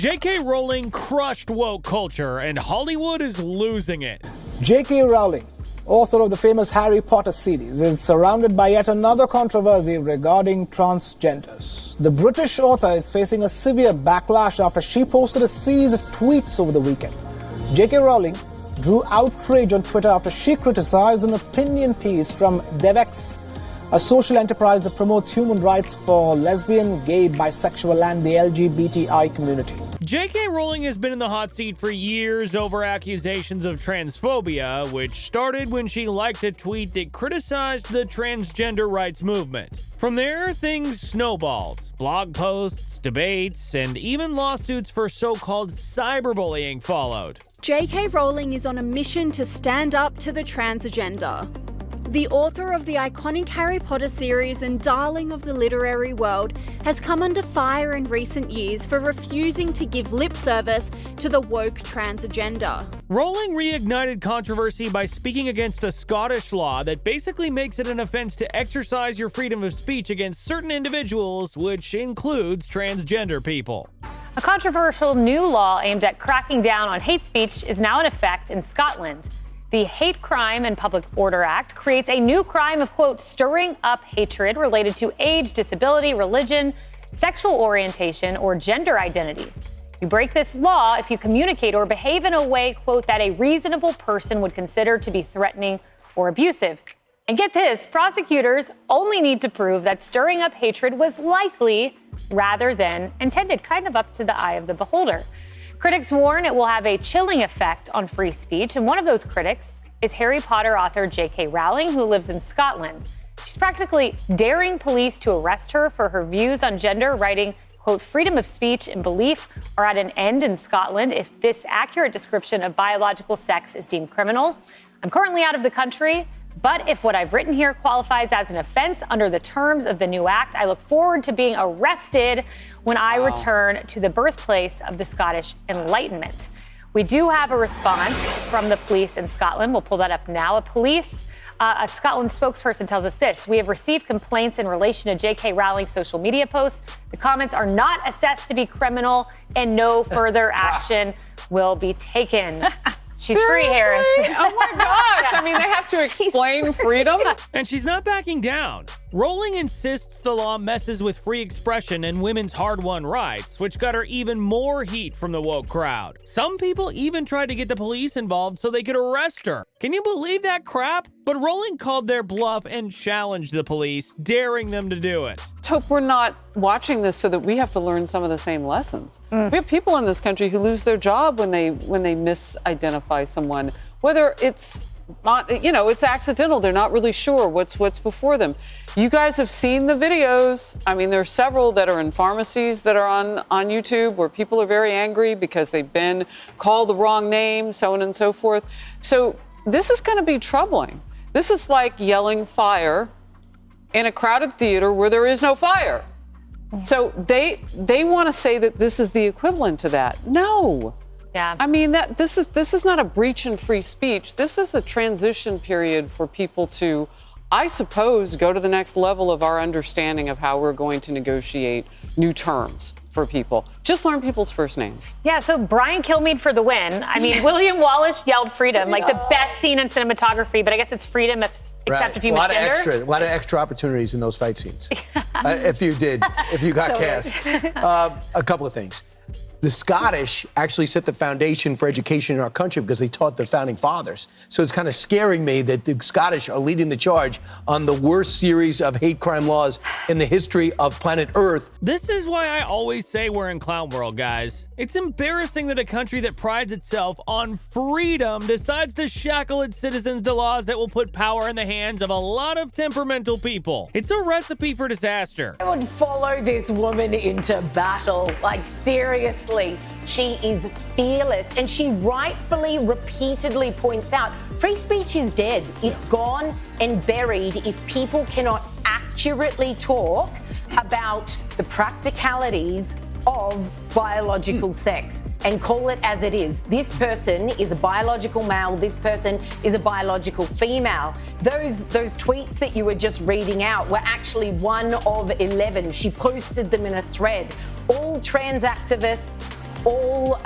J.K. Rowling crushed woke culture, and Hollywood is losing it. J.K. Rowling, author of the famous Harry Potter series, is surrounded by yet another controversy regarding transgenders. The British author is facing a severe backlash after she posted a series of tweets over the weekend. J.K. Rowling drew outrage on Twitter after she criticized an opinion piece from Devex, a social enterprise that promotes human rights for lesbian, gay, bisexual, and the LGBTI community. J.K. Rowling has been in the hot seat for years over accusations of transphobia, which started when she liked a tweet that criticized the transgender rights movement. From there, things snowballed. Blog posts, debates, and even lawsuits for so-called cyberbullying followed. J.K. Rowling is on a mission to stand up to the trans agenda. The author of the iconic Harry Potter series and darling of the literary world has come under fire in recent years for refusing to give lip service to the woke trans agenda. Rowling reignited controversy by speaking against a Scottish law that basically makes it an offense to exercise your freedom of speech against certain individuals, which includes transgender people. A controversial new law aimed at cracking down on hate speech is now in effect in Scotland. The Hate Crime and Public Order Act creates a new crime of, quote, stirring up hatred related to age, disability, religion, sexual orientation, or gender identity. You break this law if you communicate or behave in a way, quote, that a reasonable person would consider to be threatening or abusive. And get this, prosecutors only need to prove that stirring up hatred was likely rather than intended, kind of up to the eye of the beholder. Critics warn it will have a chilling effect on free speech, and one of those critics is Harry Potter author J.K. Rowling, who lives in Scotland. She's practically daring police to arrest her for her views on gender, writing, quote, freedom of speech and belief are at an end in Scotland if this accurate description of biological sex is deemed criminal. I'm currently out of the country, but if what I've written here qualifies as an offense under the terms of the new act, I look forward to being arrested when I return to the birthplace of the Scottish Enlightenment. We do have a response from the police in Scotland. We'll pull that up now. A Scotland spokesperson tells us this: we have received complaints in relation to J.K. Rowling's social media posts. The comments are not assessed to be criminal and no further action will be taken. She's free, Harris. Oh my gosh. Yes. I mean, they have to explain freedom. And she's not backing down. Rowling insists the law messes with free expression and women's hard-won rights, which got her even more heat from the woke crowd. Some people even tried to get the police involved so they could arrest her. Can you believe that crap? But Rowling called their bluff and challenged the police, daring them to do it. Let's hope we're not watching this so that we have to learn some of the same lessons. We have people in this country who lose their job when they misidentify someone, whether it's not, it's accidental. They're not really sure what's before them. You guys have seen the videos. I mean, there's several that are in pharmacies that are on YouTube where people are very angry because they've been called the wrong name, so on and so forth. So this is going to be troubling. This is like yelling fire in a crowded theater where there is no fire. So they want to say that this is the equivalent to that. No. Yeah. I mean, this is not a breach in free speech. This is a transition period for people to, I suppose, go to the next level of our understanding of how we're going to negotiate new terms for people. Just learn people's first names. Yeah, so Brian Kilmeade for the win. I mean, William Wallace yelled freedom, like the best scene in cinematography, but I guess it's freedom except if you misgender. A lot of extra opportunities in those fight scenes. If you got cast. A couple of things. The Scottish actually set the foundation for education in our country because they taught the founding fathers. So it's kind of scaring me that the Scottish are leading the charge on the worst series of hate crime laws in the history of planet Earth. This is why I always say we're in clown world, guys. It's embarrassing that a country that prides itself on freedom decides to shackle its citizens to laws that will put power in the hands of a lot of temperamental people. It's a recipe for disaster. I would follow this woman into battle, like seriously. She is fearless, and she rightfully, repeatedly points out free speech is dead. It's gone and buried if people cannot accurately talk about the practicalities of biological sex and call it as it is. This person is a biological male, this person is a biological female. Those tweets that you were just reading out were actually one of 11. She posted them in a thread. All trans activists, all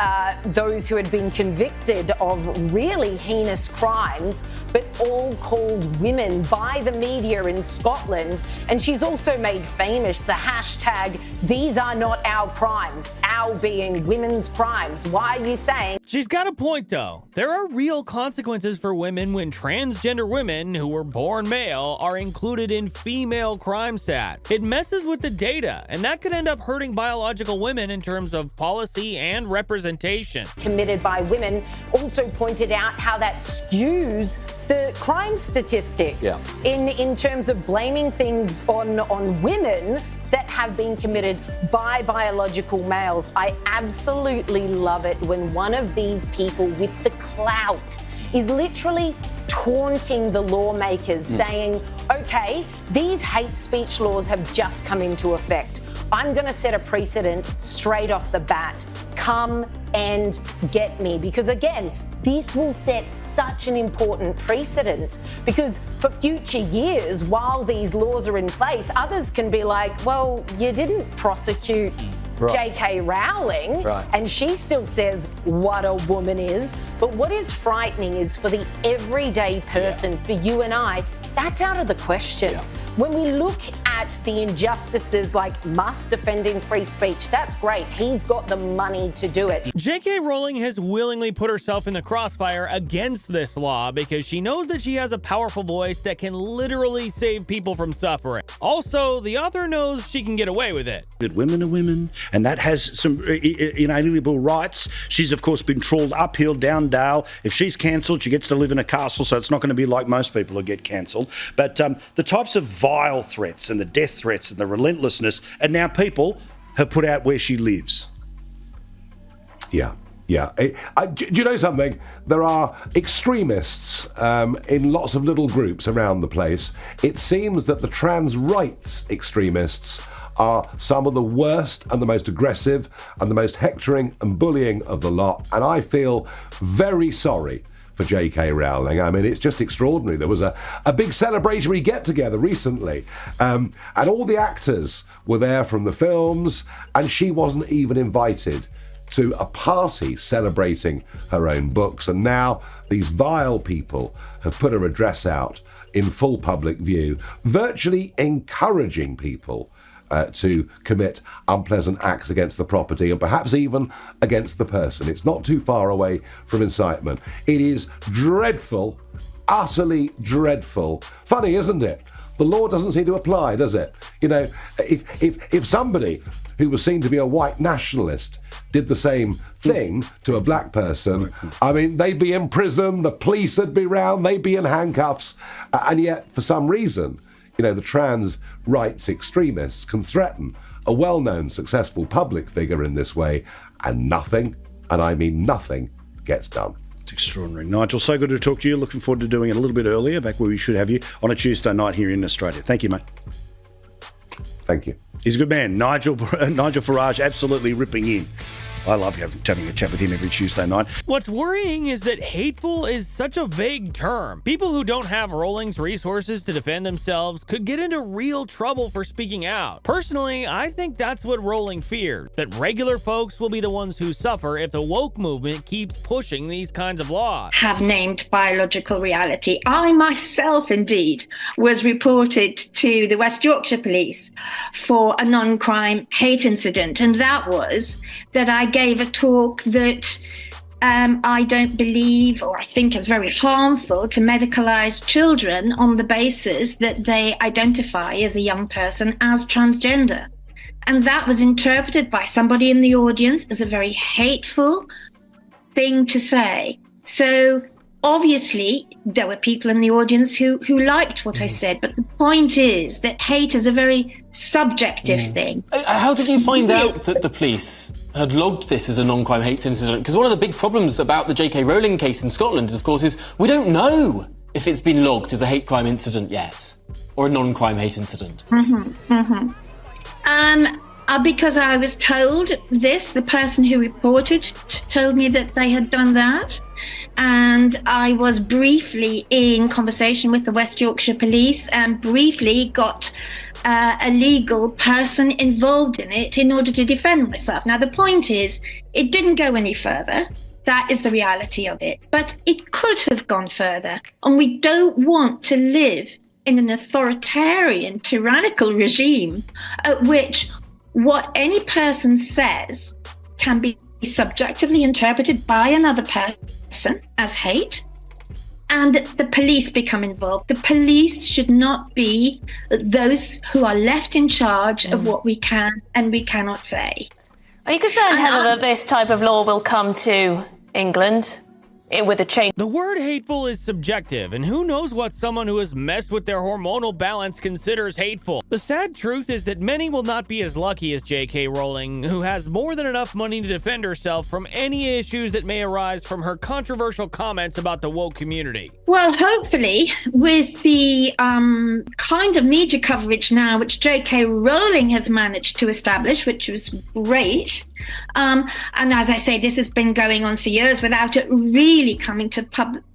those who had been convicted of really heinous crimes, but all called women by the media in Scotland. And she's also made famous the hashtag, "These are not our crimes," our being women's crimes. Why are you saying? She's got a point, though. There are real consequences for women when transgender women who were born male are included in female crime stats. It messes with the data, and that could end up hurting biological women in terms of policy and representation. Committed by women also pointed out how that skews the crime statistics in terms of blaming things on women that have been committed by biological males. I absolutely love it when one of these people with the clout is literally taunting the lawmakers, saying, okay, these hate speech laws have just come into effect. I'm going to set a precedent straight off the bat. Come and get me. Because again, this will set such an important precedent, because for future years, while these laws are in place, others can be like, well, you didn't prosecute J.K. Rowling, and she still says what a woman is. But what is frightening is for the everyday person, for you and I, that's out of the question. When we look at the injustices like Musk defending free speech, that's great. He's got the money to do it. J.K. Rowling has willingly put herself in the crossfire against this law because she knows that she has a powerful voice that can literally save people from suffering. Also, the author knows she can get away with it. That women are women, and that has some inalienable rights. She's, of course, been trawled uphill, down dale. If she's cancelled, she gets to live in a castle, so it's not going to be like most people who get cancelled. But the types of vile threats and the death threats and the relentlessness, and now people have put out where she lives. Yeah. Do you know something? There are extremists in lots of little groups around the place. It seems that the trans rights extremists are some of the worst and the most aggressive and the most hectoring and bullying of the lot. And I feel very sorry for J.K. Rowling. I mean, it's just extraordinary. There was a big celebratory get-together recently, and all the actors were there from the films, and she wasn't even invited to a party celebrating her own books. And now these vile people have put her address out in full public view, virtually encouraging people to commit unpleasant acts against the property and perhaps even against the person. It's not too far away from incitement. It is dreadful, utterly dreadful. Funny, isn't it? The law doesn't seem to apply, does it? You know, if somebody who was seen to be a white nationalist did the same thing to a black person, I mean, they'd be in prison, the police would be round, they'd be in handcuffs, and yet, for some reason, you know, the trans rights extremists can threaten a well-known, successful public figure in this way, and nothing, and I mean nothing, gets done. It's extraordinary. Nigel, so good to talk to you. Looking forward to doing it a little bit earlier, back where we should have you, on a Tuesday night here in Australia. Thank you, mate. Thank you. He's a good man. Nigel Farage, absolutely ripping in. I love having a chat with him every Tuesday night. What's worrying is that hateful is such a vague term. People who don't have Rowling's resources to defend themselves could get into real trouble for speaking out. Personally, I think that's what Rowling feared, that regular folks will be the ones who suffer if the woke movement keeps pushing these kinds of laws. Have named biological reality. I myself, indeed, was reported to the West Yorkshire Police for a non-crime hate incident, and that was that I gave a talk that I don't believe, or I think is very harmful to medicalise children on the basis that they identify as a young person as transgender. And that was interpreted by somebody in the audience as a very hateful thing to say. So obviously, there were people in the audience who liked what I said, but the point is that hate is a very subjective thing. How did you find out that the police had logged this as a non-crime hate incident? Because one of the big problems about the J.K. Rowling case in Scotland, of course, is we don't know if it's been logged as a hate crime incident yet, or a non-crime hate incident. Because I was told this, the person who reported told me that they had done that. And I was briefly in conversation with the West Yorkshire Police and briefly got a legal person involved in it in order to defend myself. Now, the point is, It didn't go any further. That is the reality of it. But it could have gone further. And we don't want to live in an authoritarian, tyrannical regime at which what any person says can be subjectively interpreted by another person as hate, and the police become involved. The police should not be those who are left in charge of what we can and we cannot say. Are you concerned, Heather, that this type of law will come to England with a change? The word hateful is subjective, and who knows what someone who has messed with their hormonal balance considers hateful. The sad truth is that many will not be as lucky as J.K. Rowling, who has more than enough money to defend herself from any issues that may arise from her controversial comments about the woke community. Well, hopefully, with the kind of media coverage now, which J.K. Rowling has managed to establish, which was great, and as I say, this has been going on for years without it really coming to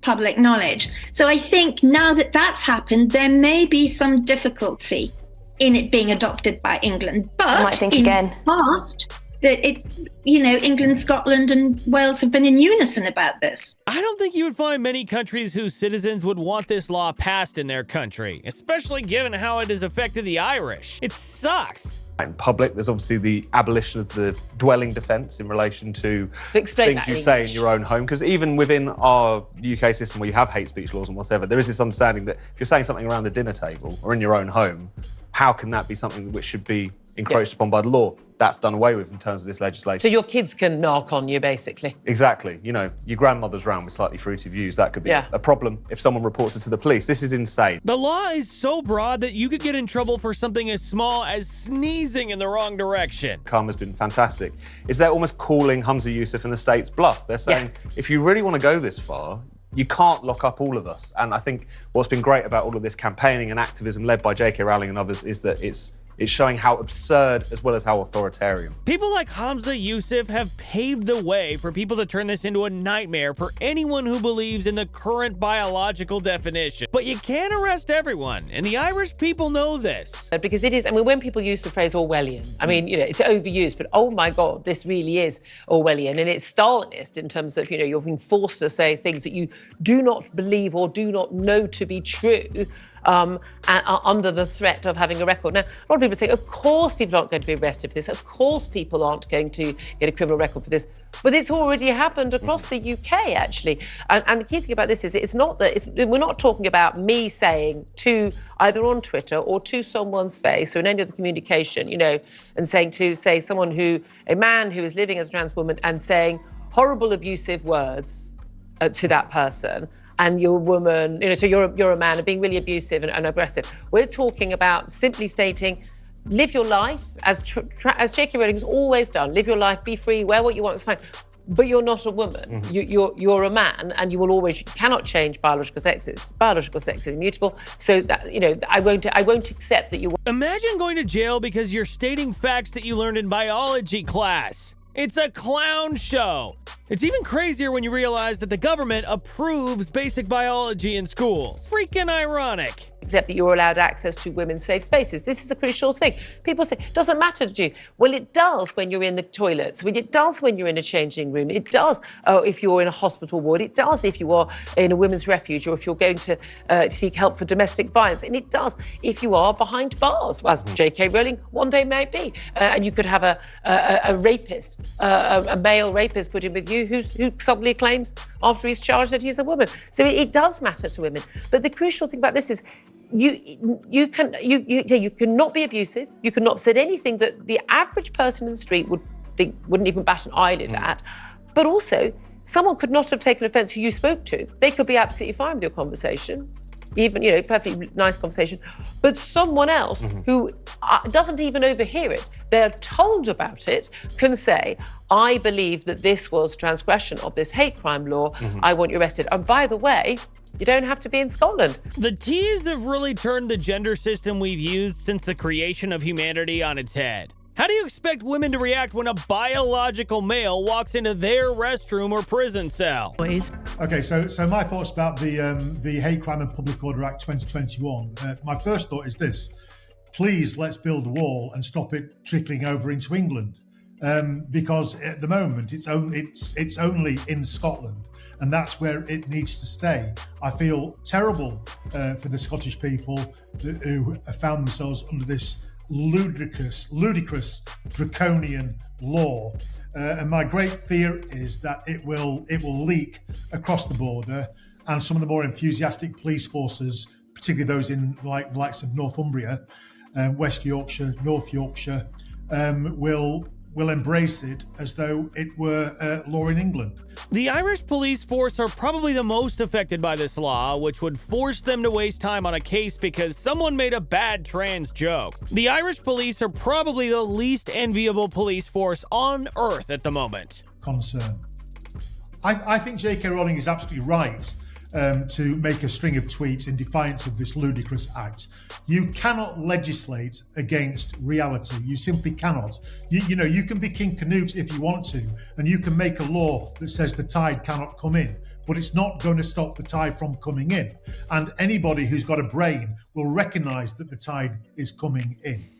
public knowledge. So I think now that that's happened, there may be some difficulty in it being adopted by England. But I might think in again. the past, that England, Scotland, and Wales have been in unison about this. I don't think you would find many countries whose citizens would want this law passed in their country, especially given how it has affected the Irish. It sucks. In public, there's obviously the abolition of the dwelling defence in relation to Explain things that you in say in English. your own home. Because even within our UK system where you have hate speech laws and whatever, there is this understanding that if you're saying something around the dinner table or in your own home, how can that be something which should be encroached upon by the law? That's done away with in terms of this legislation. So your kids can knock on you, basically. Exactly. Your grandmother's round with slightly fruity views, that could be a problem if someone reports it to the police. This is insane. The law is so broad that you could get in trouble for something as small as sneezing in the wrong direction. Karma's been fantastic. Is they're almost calling Hamza Yusuf and the states bluff. They're saying, if you really want to go this far, you can't lock up all of us. And I think what's been great about all of this campaigning and activism led by J.K. Rowling and others is that it's showing how absurd as well as how authoritarian. People like Hamza Yusuf have paved the way for people to turn this into a nightmare for anyone who believes in the current biological definition. But you can't arrest everyone, and the Irish people know this. Because it is, when people use the phrase Orwellian, it's overused, but oh my God, this really is Orwellian. And it's Stalinist in terms of, you're being forced to say things that you do not believe or do not know to be true. And are under the threat of having a record. Now, a lot of people say, of course people aren't going to be arrested for this. Of course people aren't going to get a criminal record for this. But it's already happened across the UK, actually. And the key thing about this is we're not talking about me saying to either on Twitter or to someone's face or in any other communication, and saying to, say, a man who is living as a trans woman and saying horrible abusive words to that person. And you're a woman, so you're a man and being really abusive and aggressive. We're talking about simply stating, live your life as J.K. Rowling has always done. Live your life, be free, wear what you want, it's fine. But you're not a woman. Mm-hmm. You're a man, and you cannot change biological sex. Biological sex is immutable. So that I won't accept that you. Imagine going to jail because you're stating facts that you learned in biology class. It's a clown show. It's even crazier when you realize that the government approves basic biology in school. It's freaking ironic. Except that you're allowed access to women's safe spaces. This is the crucial thing. People say, doesn't matter to you. Well, it does when you're in the toilets. It does when you're in a changing room. It does if you're in a hospital ward. It does if you are in a women's refuge or if you're going to seek help for domestic violence. And it does if you are behind bars, as J.K. Rowling one day may be. And you could have a rapist, a male rapist put in with you who suddenly claims after he's charged that he's a woman. So it does matter to women. But the crucial thing about this is you cannot be abusive. You cannot say anything that the average person in the street wouldn't even bat an eyelid at. But also, someone could not have taken offence who you spoke to. They could be absolutely fine with your conversation, even perfectly nice conversation. But someone else who doesn't even overhear it, they're told about it, can say, I believe that this was transgression of this hate crime law. I want you arrested. And by the way, you don't have to be in Scotland. The T's have really turned the gender system we've used since the creation of humanity on its head. How do you expect women to react when a biological male walks into their restroom or prison cell? Okay, so my thoughts about the Hate Crime and Public Order Act 2021. My first thought is this: please let's build a wall and stop it trickling over into England. because at the moment it's only in Scotland, and that's where it needs to stay. I feel terrible for the Scottish people who have found themselves under this ludicrous, draconian law. And my great fear is that it will leak across the border, and some of the more enthusiastic police forces, particularly those in likes of Northumbria, West Yorkshire, North Yorkshire, will embrace it as though it were law in England. The Irish police force are probably the most affected by this law, which would force them to waste time on a case because someone made a bad trans joke. The Irish police are probably the least enviable police force on earth at the moment. Concern. I think J.K. Rowling is absolutely right to make a string of tweets in defiance of this ludicrous act. You cannot legislate against reality. You simply cannot. You can be King Canute if you want to, and you can make a law that says the tide cannot come in, but it's not going to stop the tide from coming in. And anybody who's got a brain will recognise that the tide is coming in.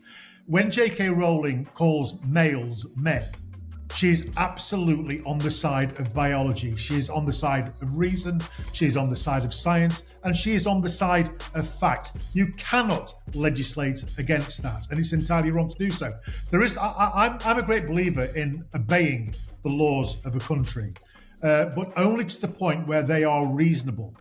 When J.K. Rowling calls males men, she is absolutely on the side of biology. She is on the side of reason. She is on the side of science, and she is on the side of fact. You cannot legislate against that, and it's entirely wrong to do so. I'm a great believer in obeying the laws of a country, but only to the point where they are reasonable.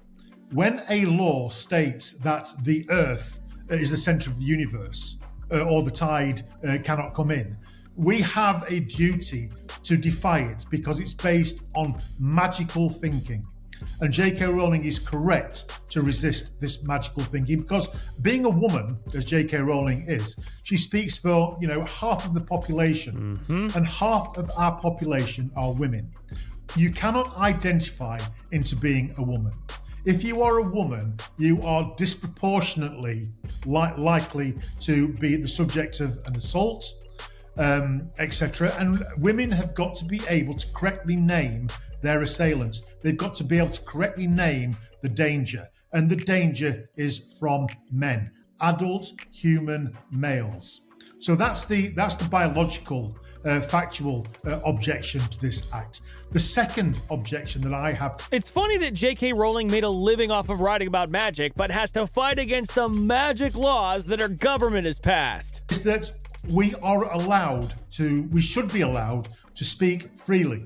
When a law states that the Earth is the centre of the universe, or the tide cannot come in, we have a duty to defy it because it's based on magical thinking. And J.K. Rowling is correct to resist this magical thinking, because being a woman, as J.K. Rowling is, she speaks for half of the population, and half of our population are women. You cannot identify into being a woman. If you are a woman, you are disproportionately likely to be the subject of an assault, etc. And women have got to be able to correctly name their assailants. They've got to be able to correctly name the danger. And the danger is from men, adult human males. So that's the biological, factual objection to this act. The second objection that I have... It's funny that J.K. Rowling made a living off of writing about magic, but has to fight against the magic laws that our government has passed. Is that we should be allowed to speak freely.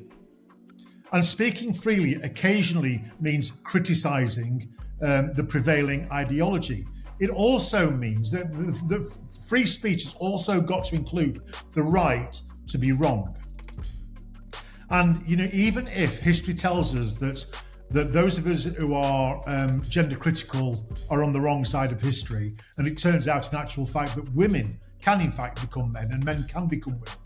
And speaking freely occasionally means criticising the prevailing ideology. It also means that the free speech has also got to include the right to be wrong. And, even if history tells us that those of us who are gender critical are on the wrong side of history, and it turns out in actual fact that women can in fact become men and men can become women,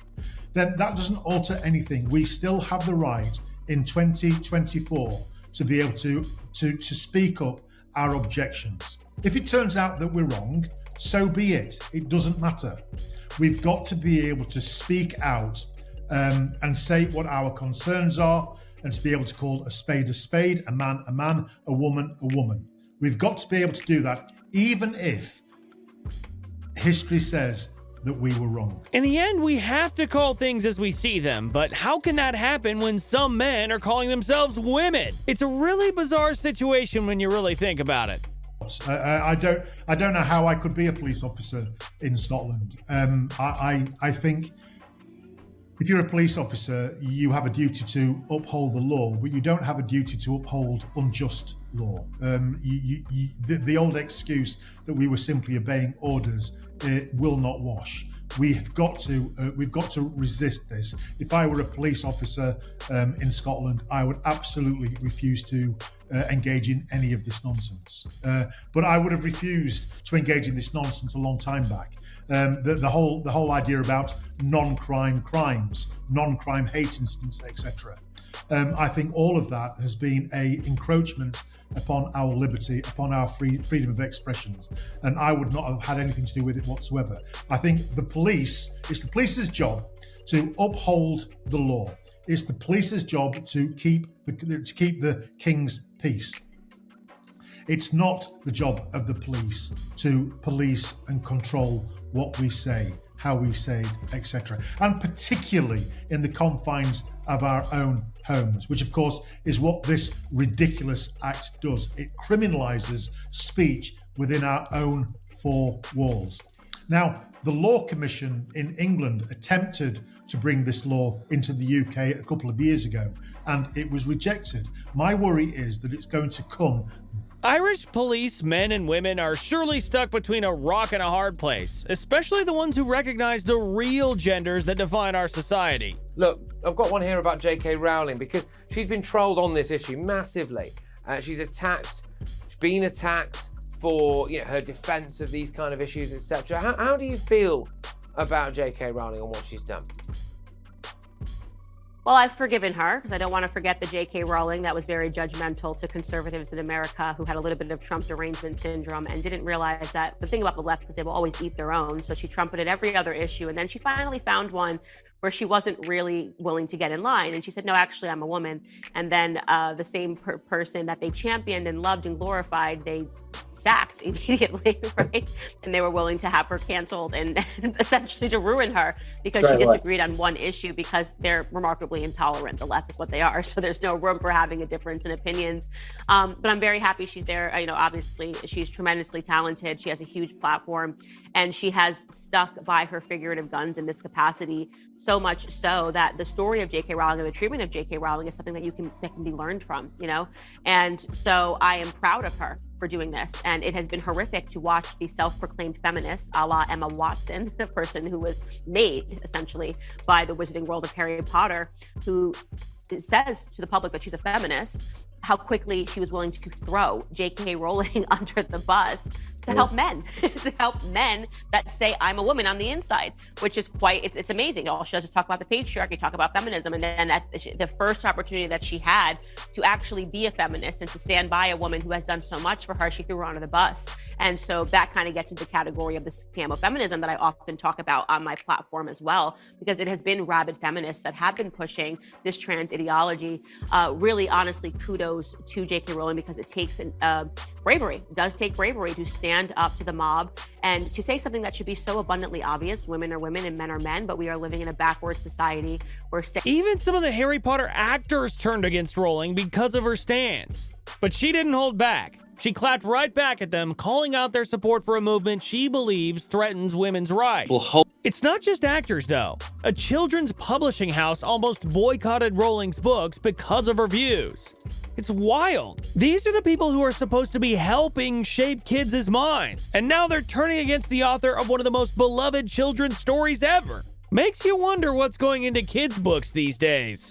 then that doesn't alter anything. We still have the right in 2024 to be able to speak up our objections. If it turns out that we're wrong, so be it. It doesn't matter. We've got to be able to speak out and say what our concerns are, and to be able to call a spade, a man, a woman. We've got to be able to do that, even if history says that we were wrong. In the end, we have to call things as we see them, but how can that happen when some men are calling themselves women? It's a really bizarre situation when you really think about it. I don't know how I could be a police officer in Scotland. I think if you're a police officer, you have a duty to uphold the law, but you don't have a duty to uphold unjust law. The old excuse that we were simply obeying orders will not wash. We've got to resist this. If I were a police officer in Scotland, I would absolutely refuse to engage in any of this nonsense. But I would have refused to engage in this nonsense a long time back. The whole idea about non-crime crimes, non-crime hate incidents, etc. I think all of that has been an encroachment upon our liberty, upon our freedom of expressions, and I would not have had anything to do with it whatsoever. I think it's the police's job to uphold the law. It's the police's job to keep the king's peace. It's not the job of the police to police and control what we say, how we say it, etc. And particularly in the confines of our own homes, which of course is what this ridiculous act does. It criminalises speech within our own four walls. Now, the Law Commission in England attempted to bring this law into the UK a couple of years ago, and it was rejected. My worry is that it's going to come. Irish police men and women are surely stuck between a rock and a hard place, especially the ones who recognize the real genders that define our society. Look, I've got one here about J.K. Rowling because she's been trolled on this issue massively. She's been attacked for her defense of these kind of issues, etc. How do you feel about J.K. Rowling and what she's done? Well, I've forgiven her because I don't want to forget the J.K. Rowling that was very judgmental to conservatives in America who had a little bit of Trump derangement syndrome and didn't realize that the thing about the left is they will always eat their own. So she trumpeted every other issue. And then she finally found one where she wasn't really willing to get in line. And she said, no, actually, I'm a woman. And then the same person that they championed and loved and glorified, they sacked immediately, right? And they were willing to have her canceled and essentially to ruin her because she disagreed on one issue because they're remarkably intolerant. The left is what they are. So there's no room for having a difference in opinions. But I'm very happy she's there. Obviously, she's tremendously talented. She has a huge platform and she has stuck by her figurative guns in this capacity, so much so that the story of J.K. Rowling and the treatment of J.K. Rowling is something that can be learned from, And so I am proud of her for doing this. And it has been horrific to watch the self-proclaimed feminists, a la Emma Watson, the person who was made essentially by the Wizarding World of Harry Potter, who says to the public that she's a feminist, how quickly she was willing to throw J.K. Rowling under the bus to help men, that say, I'm a woman on the inside, which is it's amazing. All she does is talk about the patriarchy, talk about feminism. And then the first opportunity that she had to actually be a feminist and to stand by a woman who has done so much for her, she threw her under the bus. And so that kind of gets into the category of the scam of feminism that I often talk about on my platform as well, because it has been rabid feminists that have been pushing this trans ideology. Really, honestly, kudos to J.K. Rowling because it takes bravery. It does take bravery to stand up to the mob and to say something that should be so abundantly obvious. Women are women and men are men, but we are living in a backward society where even some of the Harry Potter actors turned against Rowling because of her stance. But she didn't hold back. She clapped right back at them, calling out their support for a movement she believes threatens women's rights. It's not just actors, though. A children's publishing house almost boycotted Rowling's books because of her views. It's wild. These are the people who are supposed to be helping shape kids' minds, and now they're turning against the author of one of the most beloved children's stories ever. Makes you wonder what's going into kids' books these days.